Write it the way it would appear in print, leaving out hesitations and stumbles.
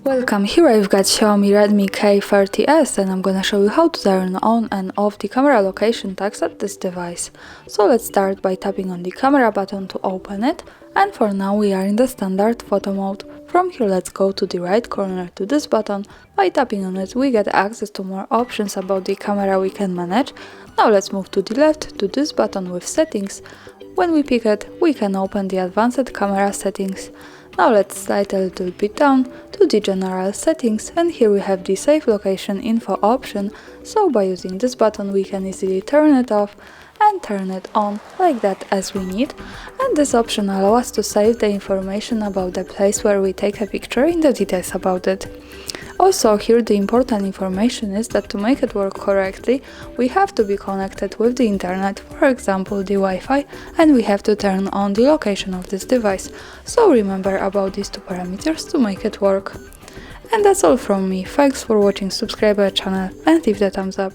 Welcome, here I've got XIAOMI Redmi K30S and I'm gonna show you how to turn on and off the camera location tags at this device. So let's start by tapping on the camera button to open it, and for now we are in the standard photo mode. From here let's go to the right corner to this button. By tapping on it we get access to more options about the camera we can manage. Now let's move to the left to this button with settings. When we pick it, we can open the advanced camera settings. Now let's slide a little bit down to the general settings, and here we have the save location info option, so by using this button we can easily turn it off and turn it on like that as we need, and this option allows us to save the information about the place where we take a picture in the details about it. Also here the important information is that to make it work correctly we have to be connected with the internet, for example the Wi-Fi, and we have to turn on the location of this device. So remember about these two parameters to make it work. And that's all from me. Thanks for watching, subscribe our channel and leave the thumbs up.